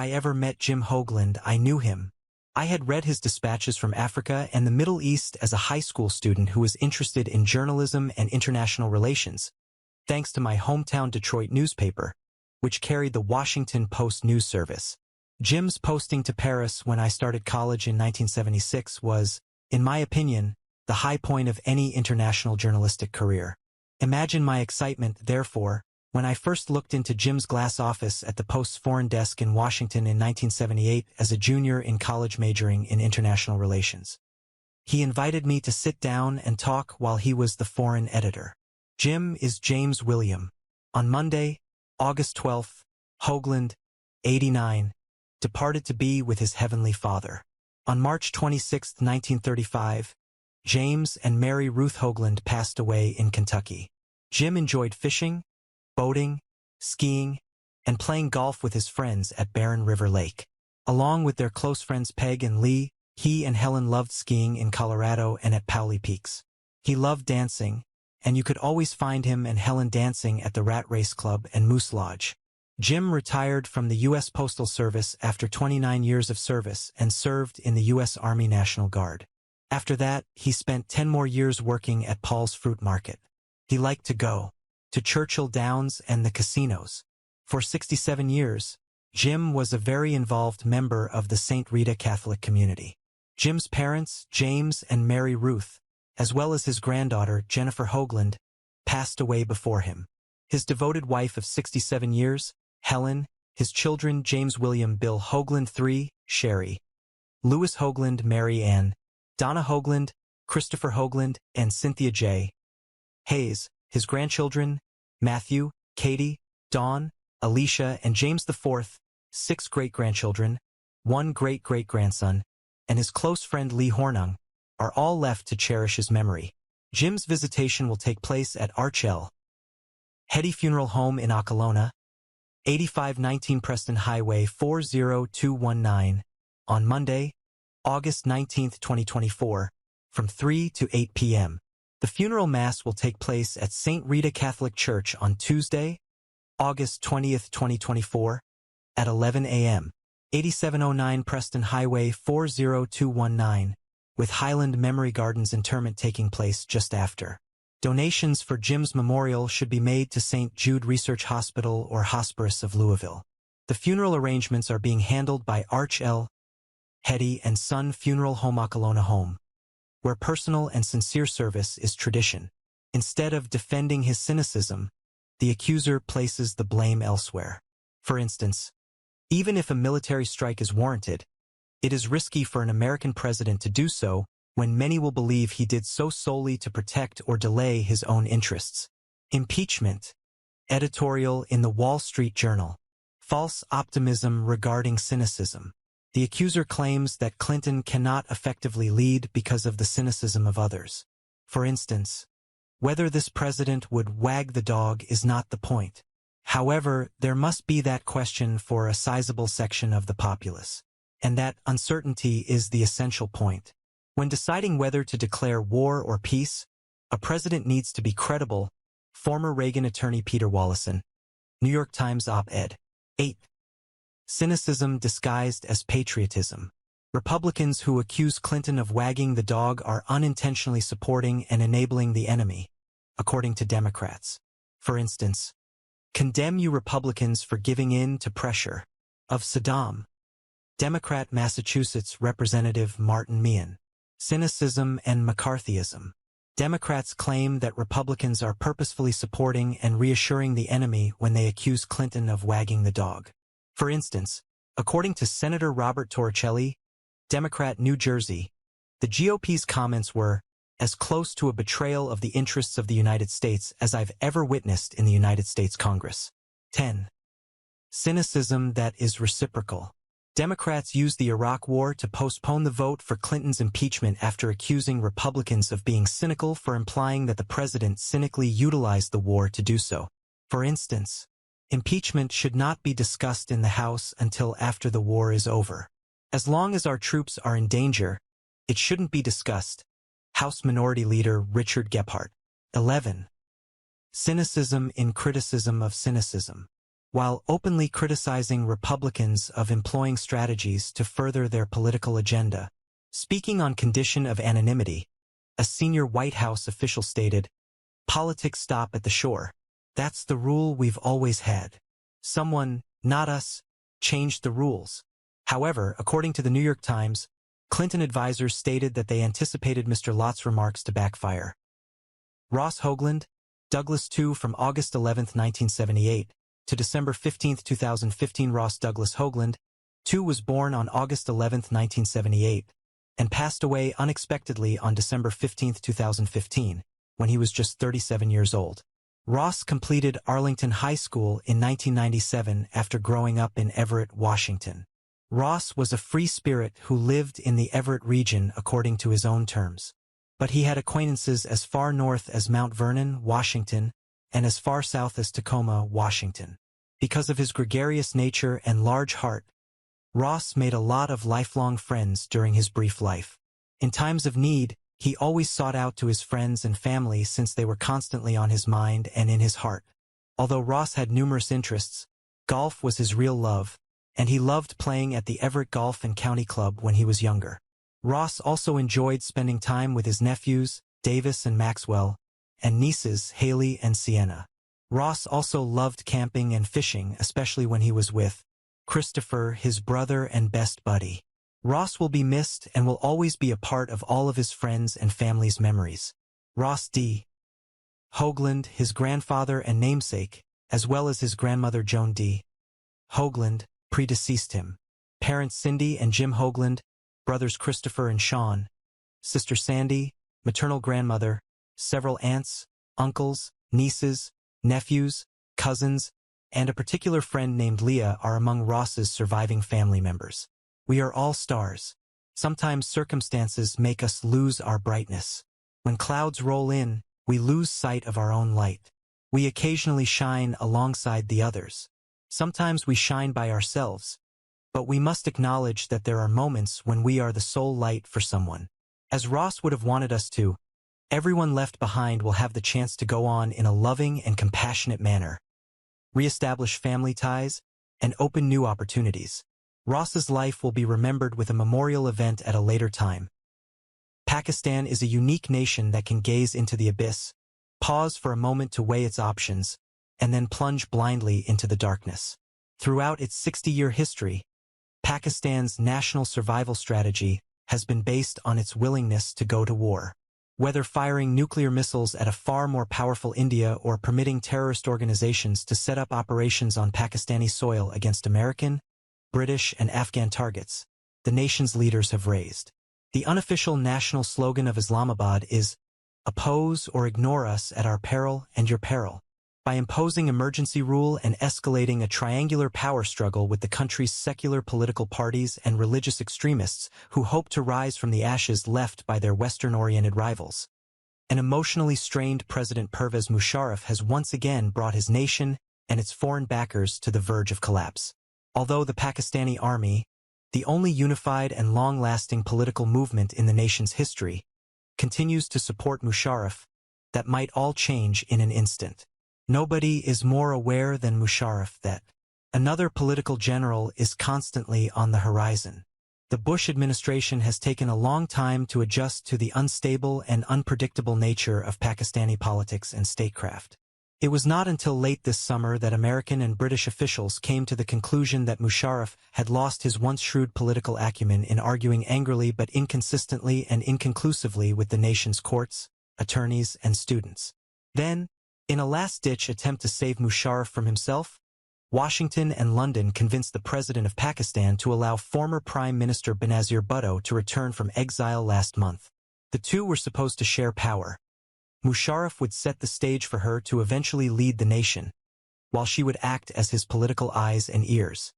I ever met Jim Hoagland, I knew him. I had read his dispatches from Africa and the Middle East as a high school student who was interested in journalism and international relations, thanks to my hometown Detroit newspaper, which carried the Washington Post news service. Jim's posting to Paris when I started college in 1976 was, in my opinion, the high point of any international journalistic career. Imagine my excitement, therefore, when I first looked into Jim's glass office at the Post's foreign desk in Washington in 1978 as a junior in college majoring in international relations. He invited me to sit down and talk while he was the foreign editor. Jim is James William. On Monday, August 12th, Hoagland, 89, departed to be with his heavenly Father. On March 26, 1935, James and Mary Ruth Hoagland passed away in Kentucky. Jim enjoyed fishing, boating, skiing, and playing golf with his friends at Barren River Lake. Along with their close friends Peg and Lee, he and Helen loved skiing in Colorado and at Powley Peaks. He loved dancing, and you could always find him and Helen dancing at the Rat Race Club and Moose Lodge. Jim retired from the U.S. Postal Service after 29 years of service and served in the U.S. Army National Guard. After that, he spent 10 more years working at Paul's Fruit Market. He liked to go to Churchill Downs and the casinos. For 67 years, Jim was a very involved member of the St. Rita Catholic community. Jim's parents, James and Mary Ruth, as well as his granddaughter, Jennifer Hoagland, passed away before him. His devoted wife of 67 years, Helen, his children James William Bill Hoagland III, Sherry, Louis Hoagland, Mary Ann, Donna Hoagland, Christopher Hoagland, and Cynthia J. Hayes, his grandchildren, Matthew, Katie, Dawn, Alicia, and James IV, 6 great-grandchildren, 1 great-great-grandson, and his close friend Lee Hornung, are all left to cherish his memory. Jim's visitation will take place at Arch L. Hetty Funeral Home in Okolona, 8519 Preston Highway 40219, on Monday, August 19, 2024, from 3 to 8 p.m. The funeral mass will take place at St. Rita Catholic Church on Tuesday, August 20, 2024, at 11 a.m. 8709 Preston Highway 40219, with Highland Memory Gardens interment taking place just after. Donations for Jim's memorial should be made to St. Jude Research Hospital or Hospice of Louisville. The funeral arrangements are being handled by Arch L. Hetty and Son Funeral Home Okolona Home, where personal and sincere service is tradition. Instead of defending his cynicism, the accuser places the blame elsewhere. For instance, even if a military strike is warranted, it is risky for an American president to do so when many will believe he did so solely to protect or delay his own interests. Impeachment. Editorial in the Wall Street Journal. False optimism regarding cynicism. The accuser claims that Clinton cannot effectively lead because of the cynicism of others. For instance, whether this president would wag the dog is not the point. However, there must be that question for a sizable section of the populace. And that uncertainty is the essential point. When deciding whether to declare war or peace, a president needs to be credible. Former Reagan attorney Peter Wallison. New York Times op-ed. 8. Cynicism disguised as patriotism. Republicans who accuse Clinton of wagging the dog are unintentionally supporting and enabling the enemy, according to Democrats. For instance, condemn you Republicans for giving in to pressure of Saddam. Democrat Massachusetts Representative Martin Meehan. Cynicism and McCarthyism. Democrats claim that Republicans are purposefully supporting and reassuring the enemy when they accuse Clinton of wagging the dog. For instance, according to Senator Robert Torricelli, Democrat New Jersey, the GOP's comments were as close to a betrayal of the interests of the United States as I've ever witnessed in the United States Congress. 10. Cynicism that is reciprocal. Democrats used the Iraq War to postpone the vote for Clinton's impeachment after accusing Republicans of being cynical for implying that the president cynically utilized the war to do so. For instance, impeachment should not be discussed in the House until after the war is over. As long as our troops are in danger, it shouldn't be discussed. House Minority Leader Richard Gephardt. 11. Cynicism in criticism of cynicism. while openly criticizing Republicans of employing strategies to further their political agenda. Speaking on condition of anonymity, a senior White House official stated, "Politics stop at the shore. That's the rule we've always had. Someone, not us, changed the rules." However, according to the New York Times, Clinton advisors stated that they anticipated Mr. Lott's remarks to backfire. Ross Hoagland, Douglas II from August 11, 1978, to December 15, 2015. Ross Douglas Hoagland, II was born on August 11, 1978, and passed away unexpectedly on December 15, 2015, when he was just 37 years old. Ross completed Arlington High School in 1997 after growing up in Everett, Washington. Ross was a free spirit who lived in the Everett region according to his own terms. But he had acquaintances as far north as Mount Vernon, Washington, and as far south as Tacoma, Washington. Because of his gregarious nature and large heart, Ross made a lot of lifelong friends during his brief life. In times of need, he always sought out to his friends and family since they were constantly on his mind and in his heart. Although Ross had numerous interests, golf was his real love, and he loved playing at the Everett Golf and County Club when he was younger. Ross also enjoyed spending time with his nephews, Davis and Maxwell, and nieces, Haley and Sienna. Ross also loved camping and fishing, especially when he was with Christopher, his brother and best buddy. Ross will be missed and will always be a part of all of his friends and family's memories. Ross D. Hoagland, his grandfather and namesake, as well as his grandmother Joan D. Hoagland, predeceased him. Parents Cindy and Jim Hoagland, brothers Christopher and Sean, sister Sandy, maternal grandmother, several aunts, uncles, nieces, nephews, cousins, and a particular friend named Leah are among Ross's surviving family members. We are all stars. Sometimes circumstances make us lose our brightness. When clouds roll in, we lose sight of our own light. We occasionally shine alongside the others. Sometimes we shine by ourselves, but we must acknowledge that there are moments when we are the sole light for someone. As Ross would have wanted us to, everyone left behind will have the chance to go on in a loving and compassionate manner, reestablish family ties, and open new opportunities. Ross's life will be remembered with a memorial event at a later time. Pakistan is a unique nation that can gaze into the abyss, pause for a moment to weigh its options, and then plunge blindly into the darkness. Throughout its 60-year history, Pakistan's national survival strategy has been based on its willingness to go to war. Whether firing nuclear missiles at a far more powerful India or permitting terrorist organizations to set up operations on Pakistani soil against American, British, and Afghan targets, the nation's leaders have raised. The unofficial national slogan of Islamabad is, "Oppose or ignore us at our peril and your peril." By imposing emergency rule and escalating a triangular power struggle with the country's secular political parties and religious extremists who hope to rise from the ashes left by their Western-oriented rivals. An emotionally strained President Pervez Musharraf has once again brought his nation and its foreign backers to the verge of collapse. Although the Pakistani army, the only unified and long-lasting political movement in the nation's history, continues to support Musharraf, that might all change in an instant. Nobody is more aware than Musharraf that another political general is constantly on the horizon. The Bush administration has taken a long time to adjust to the unstable and unpredictable nature of Pakistani politics and statecraft. It was not until late this summer that American and British officials came to the conclusion that Musharraf had lost his once shrewd political acumen in arguing angrily but inconsistently and inconclusively with the nation's courts, attorneys, and students. Then, in a last-ditch attempt to save Musharraf from himself, Washington and London convinced the President of Pakistan to allow former Prime Minister Benazir Bhutto to return from exile last month. The two were supposed to share power. Musharraf would set the stage for her to eventually lead the nation, while she would act as his political eyes and ears.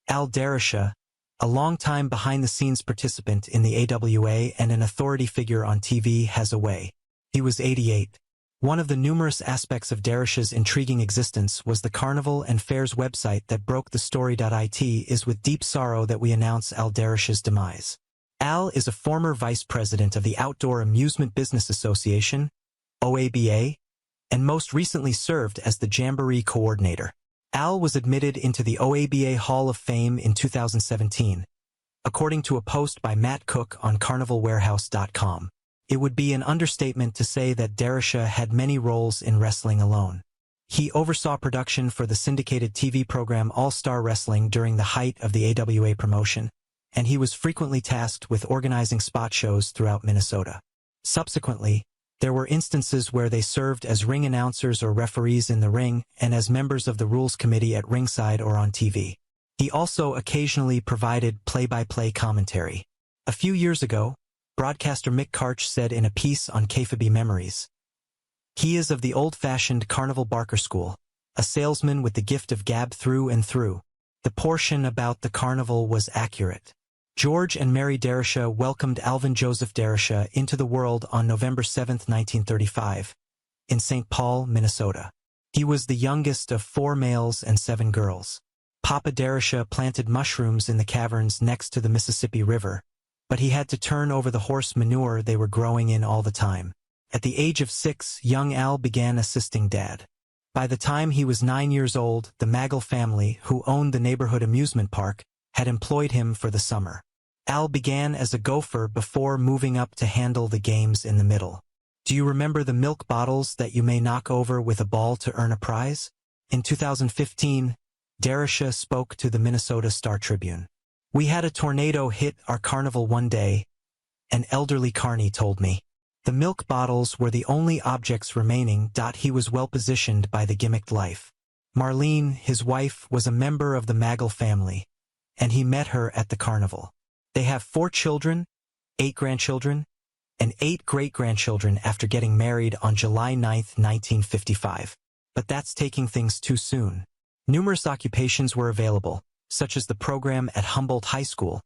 Al Darasha, a longtime behind-the-scenes participant in the AWA and an authority figure on TV, has away. He was 88. One of the numerous aspects of Darasha's intriguing existence was the Carnival and Fairs website that broke the story. It is with deep sorrow that we announce Al Darasha's demise. Al is a former vice president of the Outdoor Amusement Business Association, OABA, and most recently served as the Jamboree coordinator. Al was admitted into the OABA Hall of Fame in 2017, according to a post by Matt Cook on CarnivalWarehouse.com. It would be an understatement to say that Darasha had many roles in wrestling alone. He oversaw production for the syndicated TV program All-Star Wrestling during the height of the AWA promotion, and he was frequently tasked with organizing spot shows throughout Minnesota. Subsequently, there were instances where they served as ring announcers or referees in the ring and as members of the rules committee at ringside or on TV. He also occasionally provided play-by-play commentary. A few years ago, broadcaster Mick Karch said in a piece on KFB Memories, "He is of the old-fashioned Carnival Barker school, a salesman with the gift of gab through and through. The portion about the carnival was accurate." George and Mary Darasha welcomed Alvin Joseph Darasha into the world on November 7, 1935, in St. Paul, Minnesota. He was the youngest of 4 males and 7 girls. Papa Darasha planted mushrooms in the caverns next to the Mississippi River, but he had to turn over the horse manure they were growing in all the time. At the age of 6, young Al began assisting Dad. By the time he was 9 years old, the Magel family, who owned the neighborhood amusement park, had employed him for the summer. Al began as a gopher before moving up to handle the games in the middle. Do you remember the milk bottles that you may knock over with a ball to earn a prize? In 2015, Darasha spoke to the Minnesota Star-Tribune. "We had a tornado hit our carnival one day," an elderly carny told me. "The milk bottles were the only objects remaining." He was well positioned by the gimmicked life. Marlene, his wife, was a member of the Magel family, and he met her at the carnival. They have 4 children, 8 grandchildren, and 8 great-grandchildren after getting married on July 9, 1955. But that's taking things too soon. Numerous occupations were available, such as the program at Humboldt High School,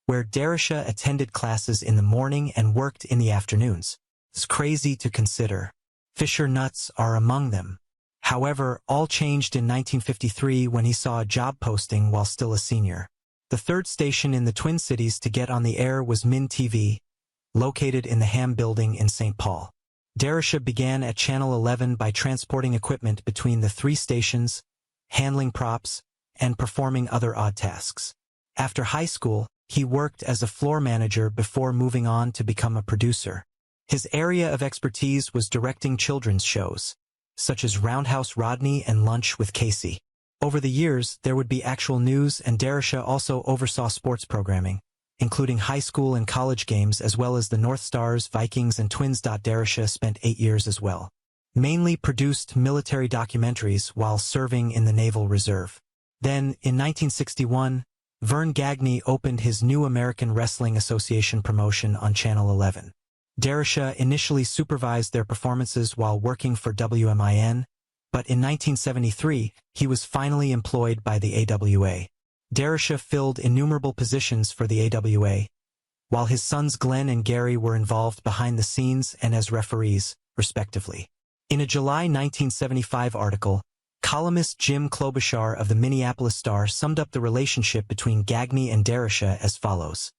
where Darasha attended classes in the morning and worked in the afternoons. It's crazy to consider. Fisher Nuts are among them. However, all changed in 1953 when he saw a job posting while still a senior. The third station in the Twin Cities to get on the air was Min TV, located in the Ham Building in St. Paul. Darasha began at Channel 11 by transporting equipment between the 3 stations, handling props, and performing other odd tasks. After high school, he worked as a floor manager before moving on to become a producer. His area of expertise was directing children's shows, such as Roundhouse Rodney and Lunch with Casey. Over the years, there would be actual news, and Darasha also oversaw sports programming, including high school and college games as well as the North Stars, Vikings, and Twins. Darasha spent 8 years as well. Mainly produced military documentaries while serving in the Naval Reserve. Then, in 1961, Vern Gagne opened his New American Wrestling Association promotion on Channel 11. Darasha initially supervised their performances while working for WMIN, but in 1973, he was finally employed by the AWA. Darasha filled innumerable positions for the AWA, while his sons Glenn and Gary were involved behind the scenes and as referees, respectively. In a July 1975 article, columnist Jim Klobuchar of the Minneapolis Star summed up the relationship between Gagne and Darasha as follows.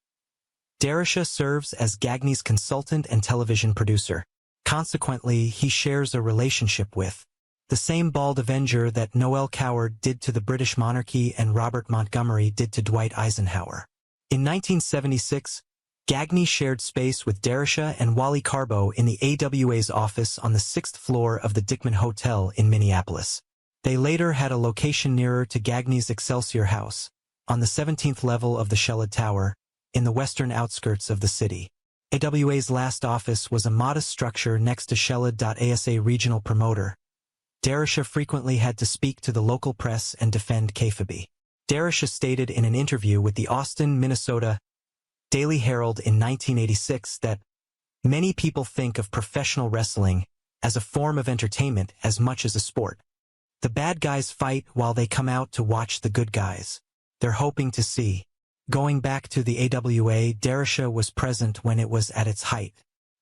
Darasha serves as Gagne's consultant and television producer. Consequently, he shares a relationship with the same bald avenger that Noel Coward did to the British monarchy and Robert Montgomery did to Dwight Eisenhower. In 1976, Gagne shared space with Darasha and Wally Carbo in the AWA's office on the 6th floor of the Dickman Hotel in Minneapolis. They later had a location nearer to Gagne's Excelsior House, on the 17th level of the Shelled Tower, in the western outskirts of the city. AWA's last office was a modest structure next to Shelled. ASA regional promoter. Darasha frequently had to speak to the local press and defend KFB. Darasha stated in an interview with the Austin, Minnesota Daily Herald in 1986 that many people think of professional wrestling as a form of entertainment as much as a sport. The bad guys fight while they come out to watch the good guys. They're hoping to see. Going back to the AWA, Darasha was present when it was at its height.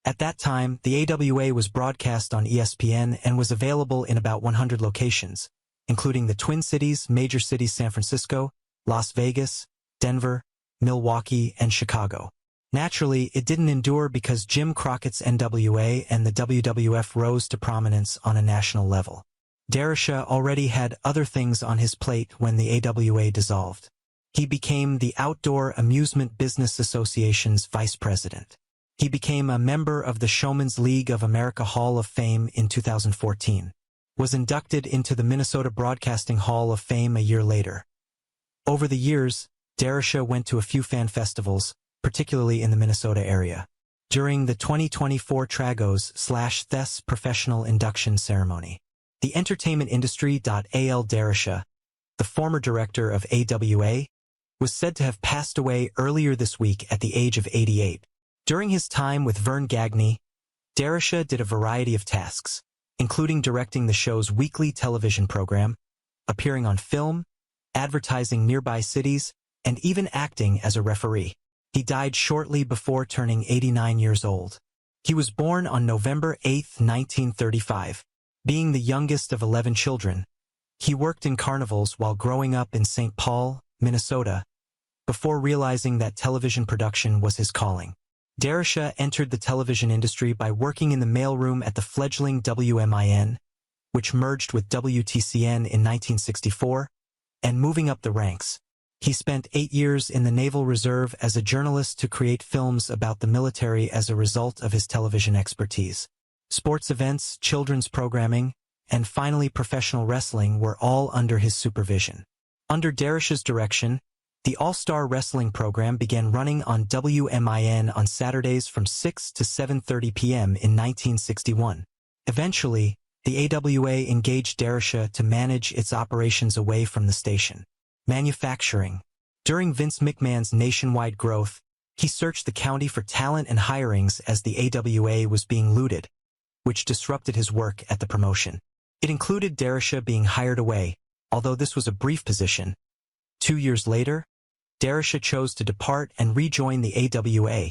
At that time, the AWA was broadcast on ESPN and was available in about 100 locations, including the Twin Cities, major cities San Francisco, Las Vegas, Denver, Milwaukee, and Chicago. Naturally, it didn't endure because Jim Crockett's NWA and the WWF rose to prominence on a national level. Darisha already had other things on his plate when the AWA dissolved. He became the Outdoor Amusement Business Association's vice president. He became a member of the Showman's League of America Hall of Fame in 2014. Was inducted into the Minnesota Broadcasting Hall of Fame a year later. Over the years, Darisha went to a few fan festivals, particularly in the Minnesota area. During the 2024 Tragos/Thes professional induction ceremony, the entertainment industry.al Darisha, the former director of AWA, was said to have passed away earlier this week at the age of 88. During his time with Vern Gagne, Darisha did a variety of tasks, including directing the show's weekly television program, appearing on film, advertising nearby cities, and even acting as a referee. He died shortly before turning 89 years old. He was born on November 8, 1935. Being the youngest of 11 children, he worked in carnivals while growing up in St. Paul, Minnesota, before realizing that television production was his calling. Darisha entered the television industry by working in the mailroom at the fledgling WMIN, which merged with WTCN in 1964, and moving up the ranks. He spent 8 years in the Naval Reserve as a journalist to create films about the military as a result of his television expertise. Sports events, children's programming, and finally professional wrestling were all under his supervision. Under Darisha's direction, the All-Star Wrestling program began running on WMIN on Saturdays from 6 to 7:30 p.m. in 1961. Eventually, the AWA engaged Darisha to manage its operations away from the station. Manufacturing. During Vince McMahon's nationwide growth, he searched the county for talent and hirings as the AWA was being looted, which disrupted his work at the promotion. It included Darisha being hired away, although this was a brief position. 2 years later, Darisha chose to depart and rejoin the AWA,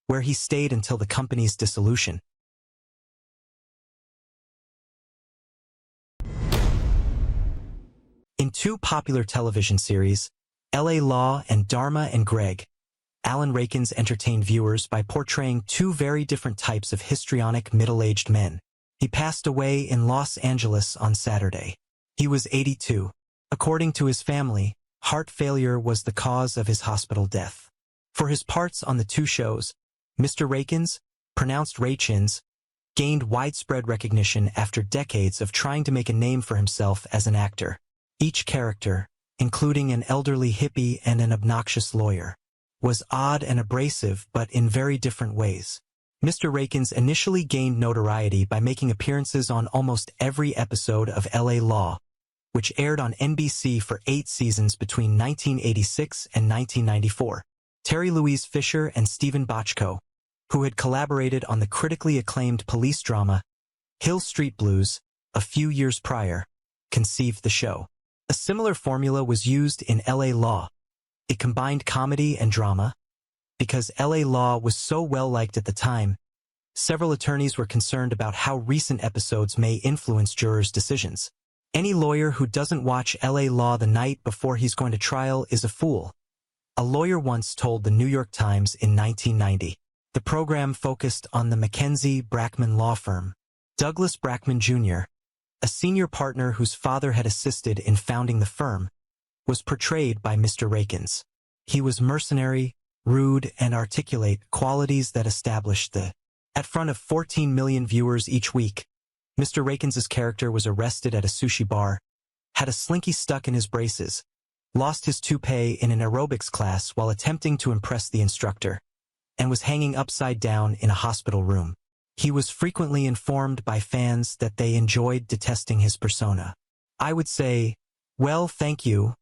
where he stayed until the company's dissolution. In two popular television series, L.A. Law and Dharma and Greg, Alan Rakins entertained viewers by portraying two very different types of histrionic middle-aged men. He passed away in Los Angeles on Saturday. He was 82. According to his family, heart failure was the cause of his hospital death. For his parts on the two shows, Mr. Rakins, pronounced Rachins, gained widespread recognition after decades of trying to make a name for himself as an actor. Each character, including an elderly hippie and an obnoxious lawyer, was odd and abrasive but in very different ways. Mr. Rakins initially gained notoriety by making appearances on almost every episode of L.A. Law, which aired on NBC for 8 seasons between 1986 and 1994. Terry Louise Fisher and Stephen Bochco, who had collaborated on the critically acclaimed police drama Hill Street Blues a few years prior, conceived the show. A similar formula was used in L.A. Law. It combined comedy and drama. Because L.A. Law was so well-liked at the time, several attorneys were concerned about how recent episodes may influence jurors' decisions. Any lawyer who doesn't watch L.A. Law the night before he's going to trial is a fool, a lawyer once told the New York Times in 1990. The program focused on the Mackenzie Brackman law firm. Douglas Brackman Jr., a senior partner whose father had assisted in founding the firm, was portrayed by Mr. Rakins. He was mercenary, rude, and articulate, qualities that established the at front of 14 million viewers each week. Mr. Rakins's character was arrested at a sushi bar, had a slinky stuck in his braces, lost his toupee in an aerobics class while attempting to impress the instructor, and was hanging upside down in a hospital room. He was frequently informed by fans that they enjoyed detesting his persona. I would say, well, thank you,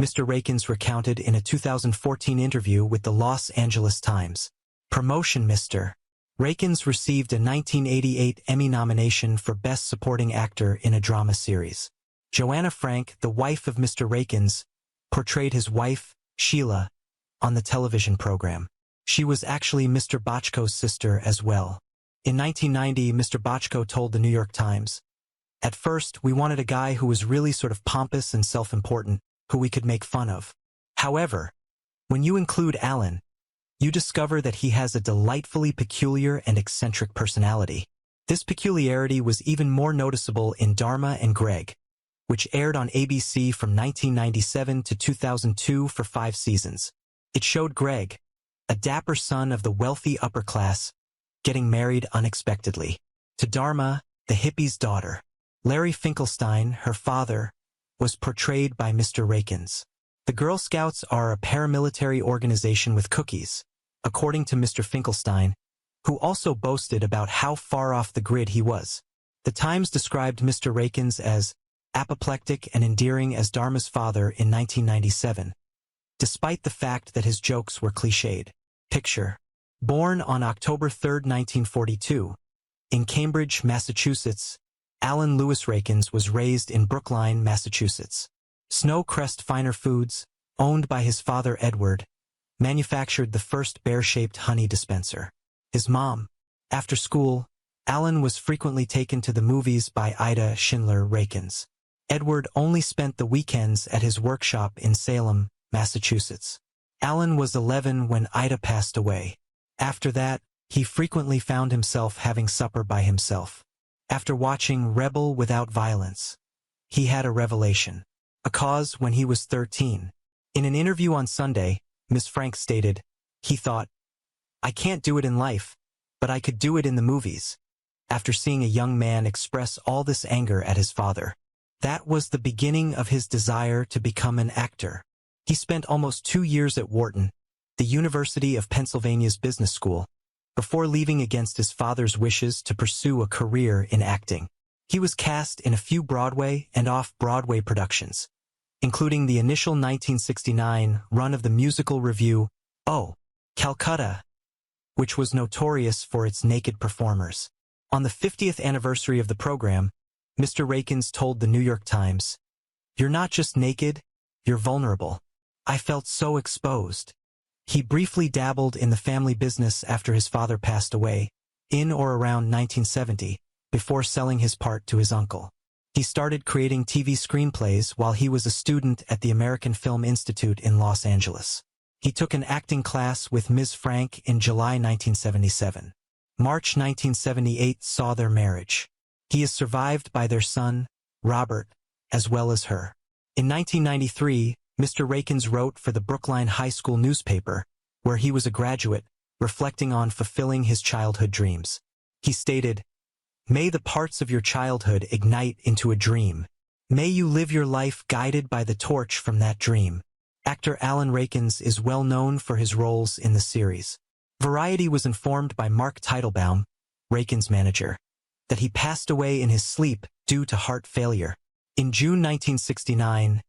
Mr. Rakins recounted in a 2014 interview with the Los Angeles Times. Promotion. Mr. Rakins received a 1988 Emmy nomination for Best Supporting Actor in a Drama Series. Joanna Frank, the wife of Mr. Rakins, portrayed his wife, Sheila, on the television program. She was actually Mr. Bochco's sister as well. In 1990, Mr. Bochco told the New York Times, "At first, we wanted a guy who was really sort of pompous and self-important, who we could make fun of. However, when you include Alan, you discover that he has a delightfully peculiar and eccentric personality. This peculiarity was even more noticeable in Dharma and Greg, which aired on ABC from 1997 to 2002 for 5 seasons. It showed Greg, a dapper son of the wealthy upper class, getting married unexpectedly to Dharma, the hippie's daughter. Larry Finkelstein, her father, was portrayed by Mr. Rakins. The Girl Scouts are a paramilitary organization with cookies, according to Mr. Finkelstein, who also boasted about how far off the grid he was. The Times described Mr. Rakins as apoplectic and endearing as Dharma's father in 1997, despite the fact that his jokes were cliched. Picture. Born on October 3, 1942, in Cambridge, Massachusetts, Alan Lewis Rakins was raised in Brookline, Massachusetts. Snow Crest Finer Foods, owned by his father Edward, manufactured the first bear-shaped honey dispenser. His mom. After school, Alan was frequently taken to the movies by Ida Schindler Rakins. Edward only spent the weekends at his workshop in Salem, Massachusetts. Alan was 11 when Ida passed away. After that, he frequently found himself having supper by himself. After watching Rebel Without Violence, he had a revelation. A cause when he was 13. In an interview on Sunday, Ms. Frank stated, he thought, "I can't do it in life, but I could do it in the movies," after seeing a young man express all this anger at his father. That was the beginning of his desire to become an actor. He spent almost 2 years at Wharton, the University of Pennsylvania's business school, before leaving against his father's wishes to pursue a career in acting. He was cast in a few Broadway and off-Broadway productions, including the initial 1969 run of the musical revue, Oh, Calcutta, which was notorious for its naked performers. On the 50th anniversary of the program, Mr. Rakins told the New York Times, "You're not just naked, you're vulnerable. I felt so exposed." He briefly dabbled in the family business after his father passed away, in or around 1970, before selling his part to his uncle. He started creating TV screenplays while he was a student at the American Film Institute in Los Angeles. He took an acting class with Ms. Frank in July 1977. March 1978 saw their marriage. He is survived by their son, Robert, as well as her. In 1993, Mr. Rakins wrote for the Brookline High School newspaper, where he was a graduate, reflecting on fulfilling his childhood dreams. He stated, "May the parts of your childhood ignite into a dream. May you live your life guided by the torch from that dream." Actor Alan Rakins is well known for his roles in the series. Variety was informed by Mark Teitelbaum, Rakins' manager, that he passed away in his sleep due to heart failure. In June 1969,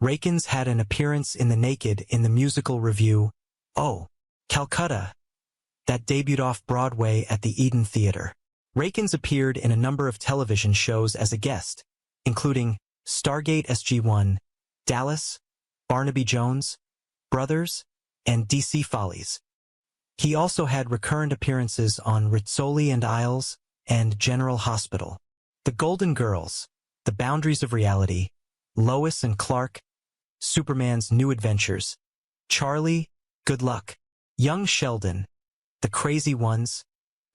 Rakins had an appearance in The Naked in the musical revue, Oh, Calcutta, that debuted off-Broadway at the Eden Theater. Rakins appeared in a number of television shows as a guest, including Stargate SG-1, Dallas, Barnaby Jones, Brothers, and DC Follies. He also had recurrent appearances on Rizzoli and Isles and General Hospital. The Golden Girls, The Boundaries of Reality, Lois and Clark, Superman's New Adventures, Charlie, Good Luck, Young Sheldon, The Crazy Ones,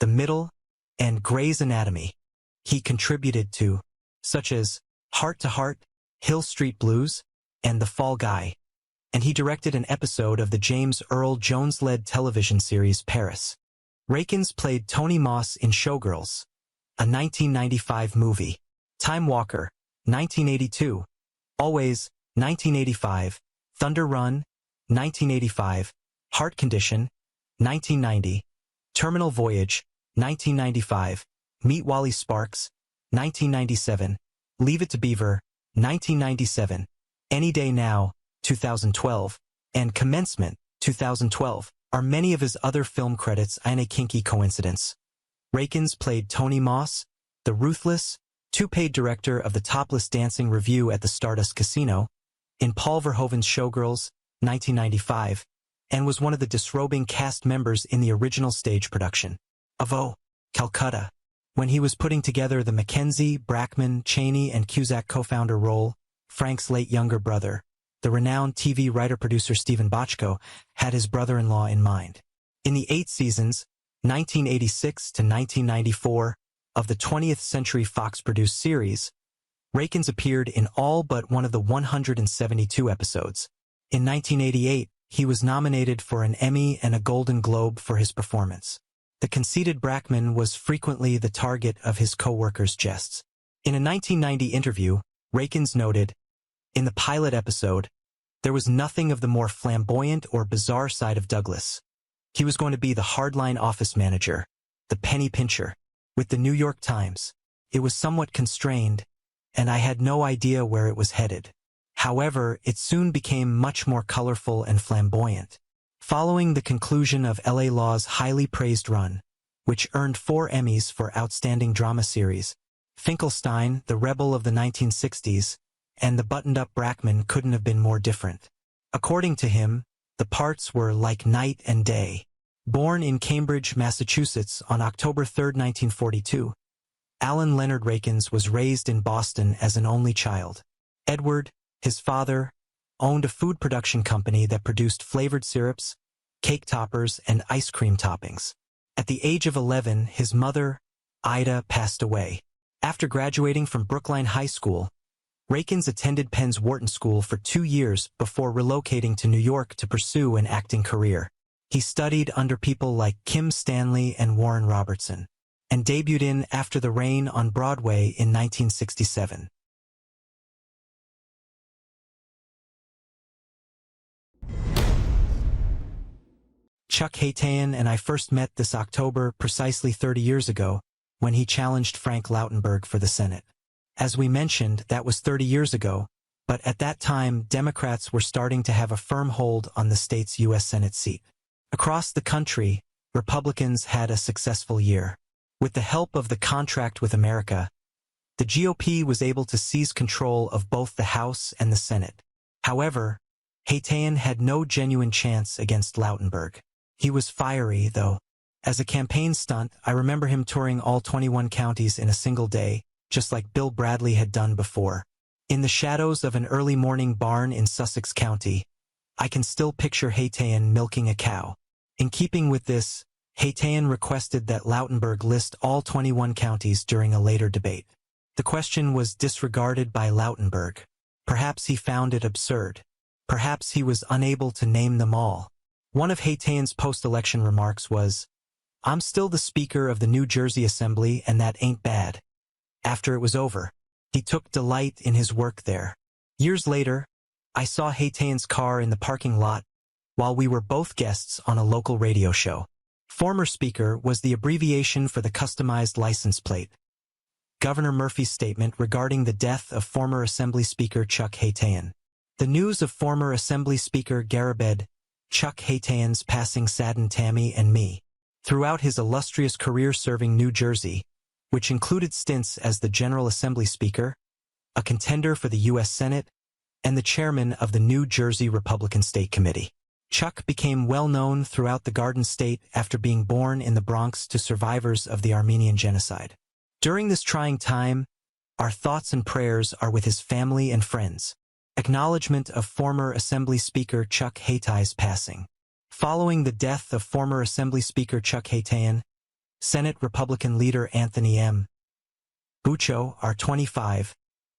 The Middle, and Grey's Anatomy. He contributed to, such as Heart to Heart, Hill Street Blues, and The Fall Guy, and he directed an episode of the James Earl Jones-led television series Paris. Rakins played Tony Moss in Showgirls, a 1995 movie, Time Walker, 1982, Always, 1985, Thunder Run, 1985, Heart Condition, 1990, Terminal Voyage, 1995, Meet Wally Sparks, 1997, Leave It to Beaver, 1997, Any Day Now, 2012, and Commencement, 2012, are many of his other film credits and a kinky coincidence. Rakins played Tony Moss, the ruthless, two-paid director of the topless dancing revue at the Stardust Casino, in Paul Verhoeven's Showgirls, 1995, and was one of the disrobing cast members in the original stage production of Oh, Calcutta, when he was putting together the Mackenzie, Brackman, Cheney, and Cusack co-founder role. Frank's late younger brother, the renowned TV writer-producer Stephen Bochco, had his brother-in-law in mind. In the 8 seasons, 1986 to 1994, of the 20th Century Fox-produced series, Rakins appeared in all but one of the 172 episodes. In 1988, he was nominated for an Emmy and a Golden Globe for his performance. The conceited Brackman was frequently the target of his co-workers' jests. In a 1990 interview, Rakins noted, "In the pilot episode, there was nothing of the more flamboyant or bizarre side of Douglas. He was going to be the hardline office manager, the penny pincher. With the New York Times, it was somewhat constrained, and I had no idea where it was headed. However, it soon became much more colorful and flamboyant." Following the conclusion of L.A. Law's highly praised run, which earned 4 Emmys for Outstanding Drama Series, Finkelstein, the rebel of the 1960s, and the buttoned-up Brackman couldn't have been more different. According to him, the parts were like night and day. Born in Cambridge, Massachusetts on October 3, 1942, Alan Leonard Rakins was raised in Boston as an only child. Edward, his father, owned a food production company that produced flavored syrups, cake toppers, and ice cream toppings. At the age of 11, his mother, Ida, passed away. After graduating from Brookline High School, Rakins attended Penn's Wharton School for 2 years before relocating to New York to pursue an acting career. He studied under people like Kim Stanley and Warren Robertson, and debuted in After the Rain on Broadway in 1967. Chuck Haytayan and I first met this October precisely 30 years ago, when he challenged Frank Lautenberg for the Senate. As we mentioned, that was 30 years ago, but at that time Democrats were starting to have a firm hold on the state's U.S. Senate seat. Across the country, Republicans had a successful year. With the help of the Contract with America, the GOP was able to seize control of both the House and the Senate. However, Haytayan had no genuine chance against Lautenberg. He was fiery, though. As a campaign stunt, I remember him touring all 21 counties in a single day, just like Bill Bradley had done before. In the shadows of an early morning barn in Sussex County, I can still picture Haytayan milking a cow. In keeping with this, Haytayan requested that Lautenberg list all 21 counties during a later debate. The question was disregarded by Lautenberg. Perhaps he found it absurd. Perhaps he was unable to name them all. One of Haytayan's post-election remarks was, "I'm still the Speaker of the New Jersey Assembly, and that ain't bad." After it was over, he took delight in his work there. Years later, I saw Haytayan's car in the parking lot while we were both guests on a local radio show. Former Speaker was the abbreviation for the customized license plate. Governor Murphy's statement regarding the death of former Assembly Speaker Chuck Haytayan. The news of former Assembly Speaker Garibed Chuck Haytayan's passing saddened Tammy and me. Throughout his illustrious career serving New Jersey, which included stints as the General Assembly Speaker, a contender for the U.S. Senate, and the chairman of the New Jersey Republican State Committee, Chuck became well known throughout the Garden State after being born in the Bronx to survivors of the Armenian Genocide. During this trying time, our thoughts and prayers are with his family and friends. Acknowledgement of former Assembly Speaker Chuck Haytayan's passing. Following the death of former Assembly Speaker Chuck Haytayan, Senate Republican leader Anthony M. Buccio, R25,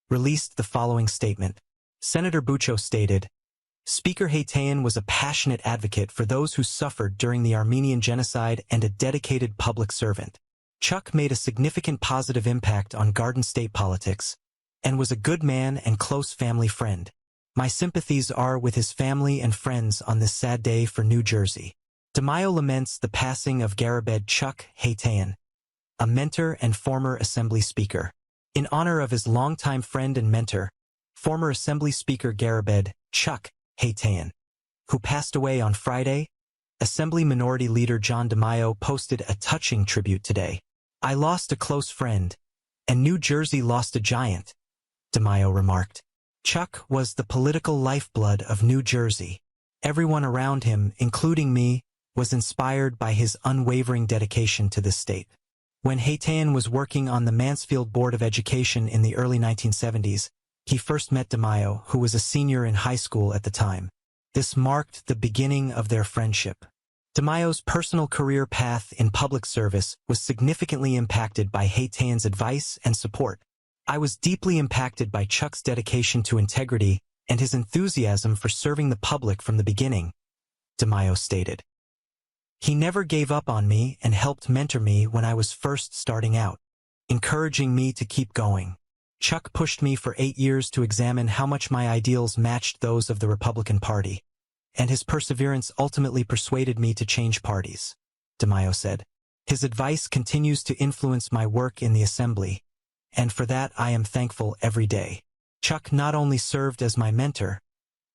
released the following statement. Senator Buccio stated, "Speaker Haytayan was a passionate advocate for those who suffered during the Armenian Genocide and a dedicated public servant. Chuck made a significant positive impact on Garden State politics and was a good man and close family friend. My sympathies are with his family and friends on this sad day for New Jersey." DeMaio laments the passing of Garibed Chuck Haytayan, a mentor and former Assembly Speaker. In honor of his longtime friend and mentor, former Assembly Speaker Garibed Chuck Haytayan, who passed away on Friday, Assembly Minority Leader John DeMaio posted a touching tribute today. "I lost a close friend, and New Jersey lost a giant," DeMaio remarked. Chuck was the political lifeblood of New Jersey. Everyone around him, including me, was inspired by his unwavering dedication to this state. When Haytayan was working on the Mansfield Board of Education in the early 1970s, he first met DeMaio, who was a senior in high school at the time. This marked the beginning of their friendship. DeMaio's personal career path in public service was significantly impacted by Haitian's advice and support. I was deeply impacted by Chuck's dedication to integrity and his enthusiasm for serving the public from the beginning, DeMaio stated. He never gave up on me and helped mentor me when I was first starting out, encouraging me to keep going. Chuck pushed me for 8 years to examine how much my ideals matched those of the Republican Party, and his perseverance ultimately persuaded me to change parties, DeMaio said. His advice continues to influence my work in the Assembly, and for that I am thankful every day. Chuck not only served as my mentor,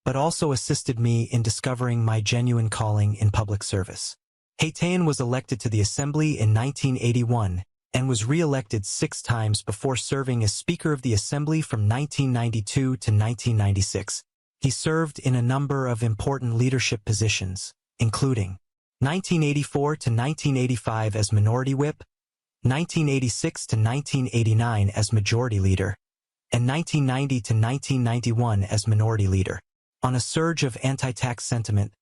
but also assisted me in discovering my genuine calling in public service. Haitian was elected to the Assembly in 1981 and was re-elected 6 times before serving as Speaker of the Assembly from 1992 to 1996. He served in a number of important leadership positions, including 1984 to 1985 as Minority Whip, 1986 to 1989 as Majority Leader, and 1990 to 1991 as Minority Leader. On a surge of anti-tax sentiment,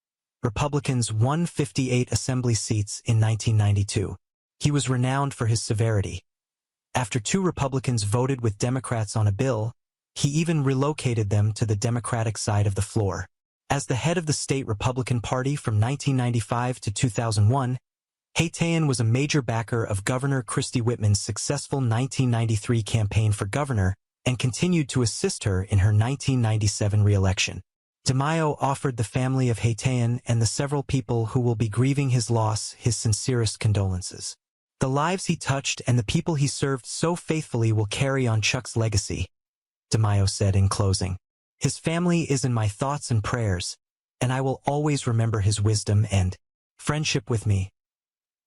Republicans won 58 Assembly seats in 1992. He was renowned for his severity. After 2 Republicans voted with Democrats on a bill, he even relocated them to the Democratic side of the floor. As the head of the state Republican Party from 1995 to 2001, Haitian was a major backer of Governor Christie Whitman's successful 1993 campaign for governor and continued to assist her in her 1997 re-election. DeMaio offered the family of Haitian and the several people who will be grieving his loss his sincerest condolences. The lives he touched and the people he served so faithfully will carry on Chuck's legacy, DeMaio said in closing. His family is in my thoughts and prayers, and I will always remember his wisdom and friendship with me.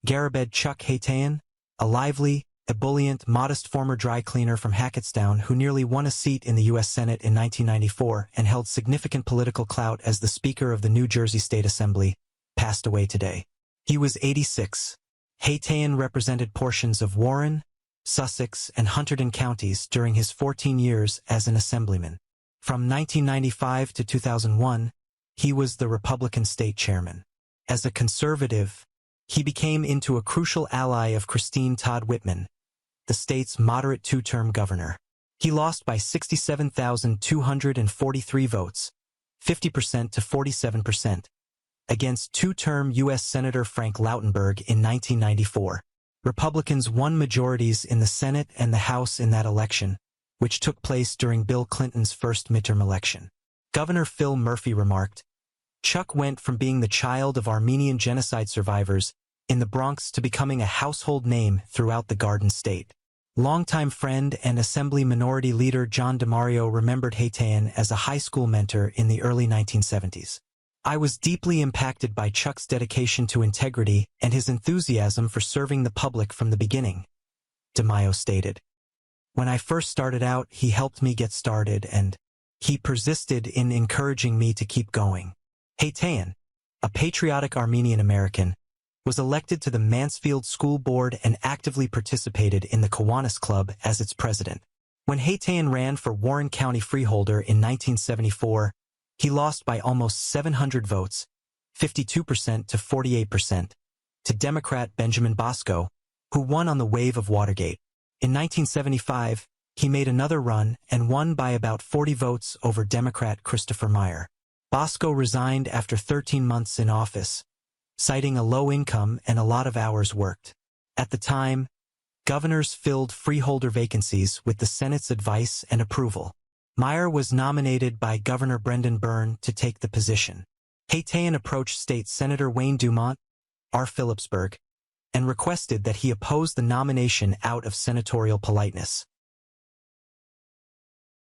Garabed Chuck Haitian, a lively, ebullient, modest former dry cleaner from Hackettstown who nearly won a seat in the U.S. Senate in 1994 and held significant political clout as the Speaker of the New Jersey State Assembly, passed away today. He was 86. Haitian represented portions of Warren, Sussex, and Hunterdon counties during his 14 years as an assemblyman. From 1995 to 2001, he was the Republican state chairman. As a conservative, he became into a crucial ally of Christine Todd Whitman, the state's moderate 2-term governor. He lost by 67,243 votes, 50% to 47%, against 2-term U.S. Senator Frank Lautenberg in 1994. Republicans won majorities in the Senate and the House in that election, which took place during Bill Clinton's first midterm election. Governor Phil Murphy remarked, "Chuck went from being the child of Armenian genocide survivors in the Bronx to becoming a household name throughout the Garden State." Longtime friend and Assembly Minority Leader John DeMario remembered Haitian as a high school mentor in the early 1970s. "I was deeply impacted by Chuck's dedication to integrity and his enthusiasm for serving the public from the beginning," DeMaio stated. "When I first started out, he helped me get started and he persisted in encouraging me to keep going." Haitian, a patriotic Armenian American, was elected to the Mansfield School Board and actively participated in the Kiwanis Club as its president. When Haitian ran for Warren County Freeholder in 1974, he lost by almost 700 votes, 52% to 48%, to Democrat Benjamin Bosco, who won on the wave of Watergate. In 1975, he made another run and won by about 40 votes over Democrat Christopher Meyer. Bosco resigned after 13 months in office, citing a low income and a lot of hours worked. At the time, governors filled freeholder vacancies with the Senate's advice and approval. Meyer was nominated by Governor Brendan Byrne to take the position. Haitian approached State Senator Wayne Dumont, R. Phillipsburg, and requested that he oppose the nomination out of senatorial politeness.